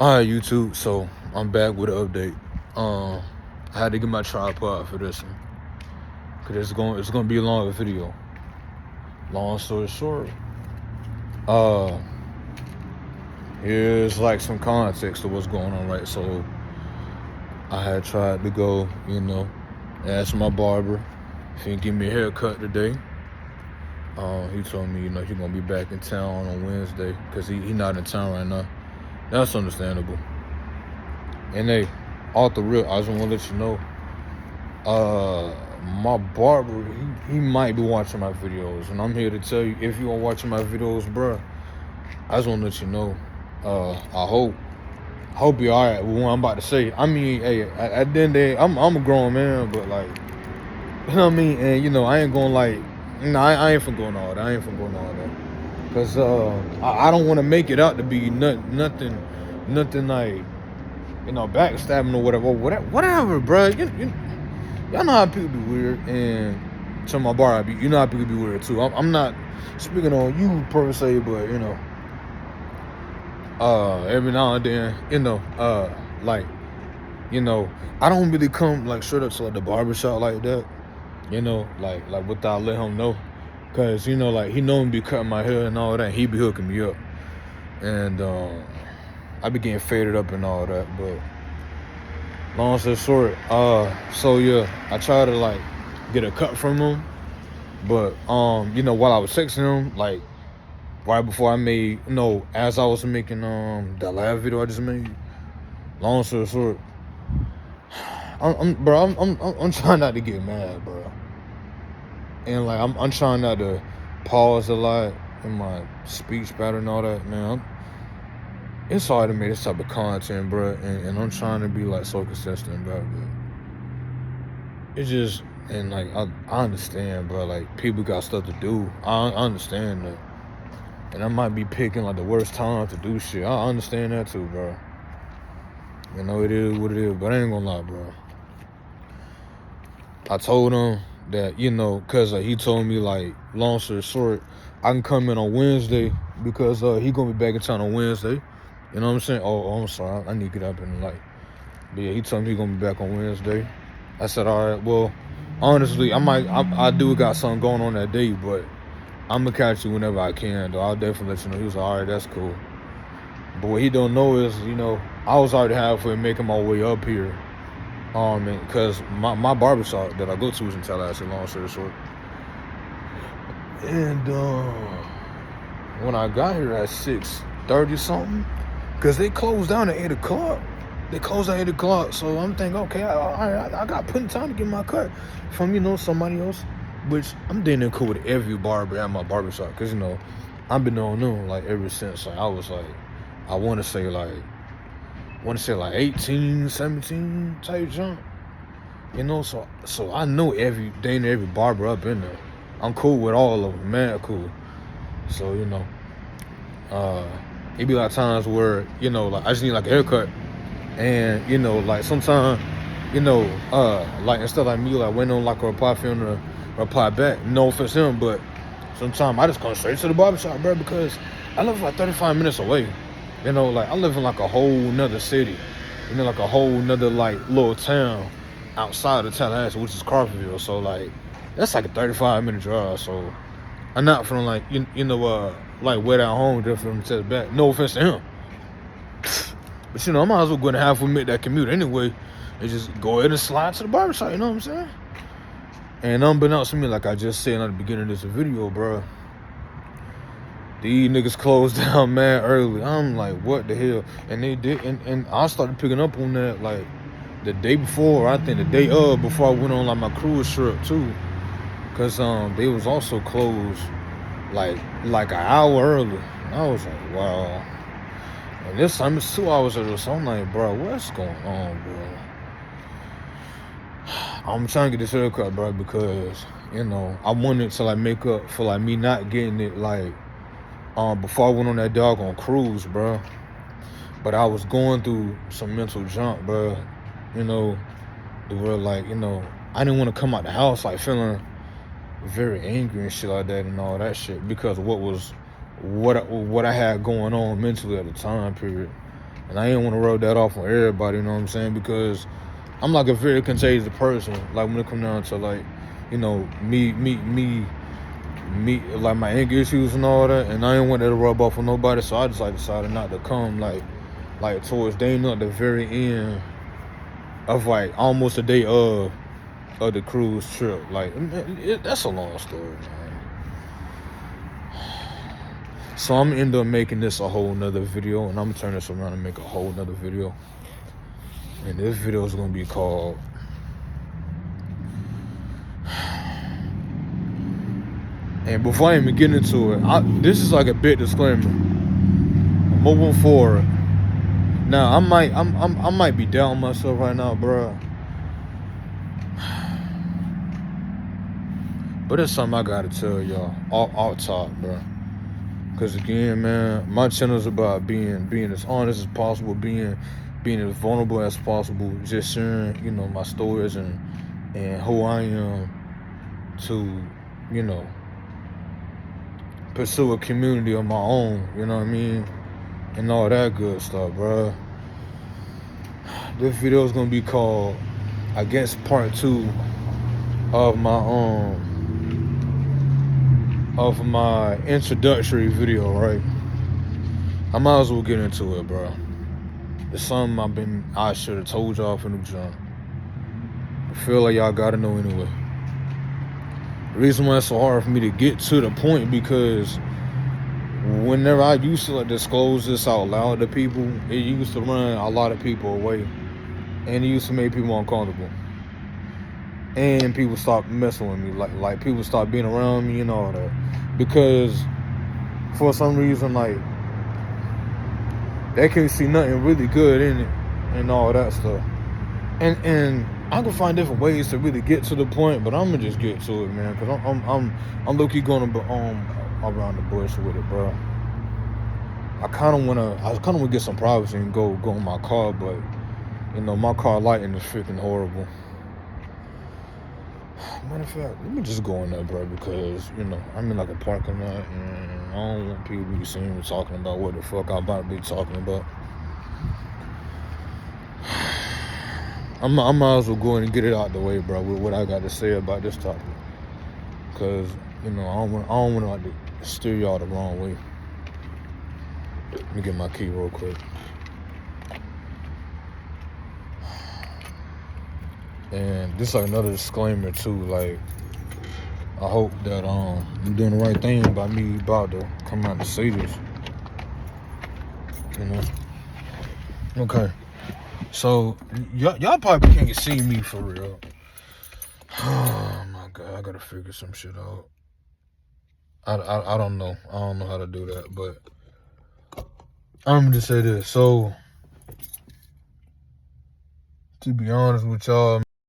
Alright, YouTube, so I'm back with an update. I had to get my tripod for this one. Cause it's gonna be a longer video. Long story short. Here's like some context of what's going on, right? So I had tried to go, ask my barber if he can give me a haircut today. He told me, he's gonna be back in town on Wednesday, cause he not in town right now. That's understandable. And hey, off the real, I just want to let you know, my barber, he might be watching my videos, and I'm here to tell you, if you are watching my videos, bruh, I just want to let you know, I hope you're alright with what I'm about to say. I mean, hey, at the end of the day, I'm a grown man, but like, you know what I mean? And I ain't gonna like, I ain't finna go on all that. Cause I don't want to make it out to be nothing like, backstabbing or whatever, bro. Y'all know how people be weird, and to my bar, you know how people be weird too. I'm not speaking on you per se, but every now and then, I don't really come like straight up to like the barbershop like that, like without letting him know, cause like he know me be cutting my hair and all that. And he be hooking me up, and I be getting faded up and all that, but. Long story short, so yeah, I tried to like get a cut from him, but while I was texting him, like right before I made, as I was making that last video I just made. Long story short, I'm trying not to get mad, bro, and like I'm trying not to pause a lot in my speech pattern and all that, man. It's hard to make this type of content, bro, and I'm trying to be like so consistent, bro. But it's just, and like I understand, bro. Like people got stuff to do. I understand that, and I might be picking like the worst time to do shit. I understand that too, bro. It is what it is, but I ain't gonna lie, bro. I told him that cause he told me like, long story short, I can come in on Wednesday because he gonna be back in town on Wednesday. You know what I'm saying? Oh, I'm sorry. I need to get up and like. But yeah, he told me he's gonna be back on Wednesday. I said, all right. Well, honestly, I do got something going on that day, but I'm gonna catch you whenever I can. Though I'll definitely let you know. He was like, all right, that's cool. But what he don't know is, I was already halfway making my way up here. Because my barbershop that I go to is in Tallahassee, long story short. And when I got here at 6:30 something. Because they closed down at 8 o'clock. So I'm thinking, okay, I got plenty of time to get my cut from, somebody else. Which I'm dealing cool with every barber at my barbershop. Because, I've been on them, like, ever since. Like, I was, like, I want to say, like, 18, 17 type jump. So I know every barber up in there. I'm cool with all of them, man, cool. So, it be like times where, like I just need like a haircut. And, like sometimes, like instead of like me like waiting on like a reply for him to reply back. No offense to him, but sometimes I just come straight to the barbershop, bro, because I live like 35 minutes away. Like I live in like a whole nother city. Like a whole nother like little town outside of Tallahassee, which is Crawfordville. So like that's like a 35-minute drive. So I'm not from like like way down home just for them to test back. No offense to him. But I might as well go and halfway make that commute anyway and just go ahead and slide to the barbershop, you know what I'm saying? And unbeknownst to me, like I just said at the beginning of this video, bro, these niggas closed down mad early. I'm like, what the hell? And they did, and I started picking up on that like the day before, I think the day of, before I went on like my cruise trip too. Cause they was also closed like an hour early. And I was like, wow. And this time it's 2 hours early, so I'm like, bro, what's going on, bro? I'm trying to get this haircut, bro, because I wanted to like make up for like me not getting it like before I went on that doggone cruise, bro. But I was going through some mental junk, bro. The world, like, I didn't want to come out the house like feeling very angry and shit like that and all that shit because of what I had going on mentally at the time period. And I ain't want to rub that off on everybody, you know what I'm saying? Because I'm like a very contagious person. Like when it comes down to like, you know, me, like my anger issues and all that. And I ain't want that to rub off on nobody, so I just like decided not to come like towards day at the very end of like almost a day of the cruise trip. Like that's a long story, man. So I'm gonna end up making this a whole nother video, and I'm gonna turn this around and make a whole nother video. And this video is gonna be called and before I even get into it, this is like a big disclaimer. Moving forward. Now I might be down myself right now, bro. But it's something I gotta tell y'all off top, bro. Cause again, man, my channel is about being as honest as possible, being as vulnerable as possible, just sharing, you know, my stories and who I am to, you know, pursue a community of my own, you know what I mean? And all that good stuff, bro. This video is gonna be called, I guess, part 2 of my introductory video, right? I might as well get into it, bro. It's something I should have told y'all from the jump. I feel like y'all gotta know anyway. The reason why it's so hard for me to get to the point, because whenever I used to like disclose this out loud to people, it used to run a lot of people away, and it used to make people uncomfortable, and people stopped messing with me, like people stopped being around me and all that, because for some reason, like, they can't see nothing really good in it and all that stuff. And I can find different ways to really get to the point, but I'm gonna just get to it, man, because I'm low-key going around the bush with it, bro. I kind of wanna get some privacy and go in my car, but you know, my car lighting is freaking horrible. Matter of fact, let me just go in there, bro, because, you know, I'm in like a parking lot, and I don't want people to be seeing me talking about what the fuck I'm about to be talking about. I might as well go in and get it out the way, bro, with what I got to say about this topic, because, you know, I don't want to like steer y'all the wrong way. Let me get my key real quick. And this is like another disclaimer too, like, I hope that I'm doing the right thing by me about to come out to say this, you know. Okay, so y'all probably can't see me for real. Oh my god, I gotta figure some shit out. I don't know. I don't know how to do that, but I'm gonna just say this. So, to be honest with y'all,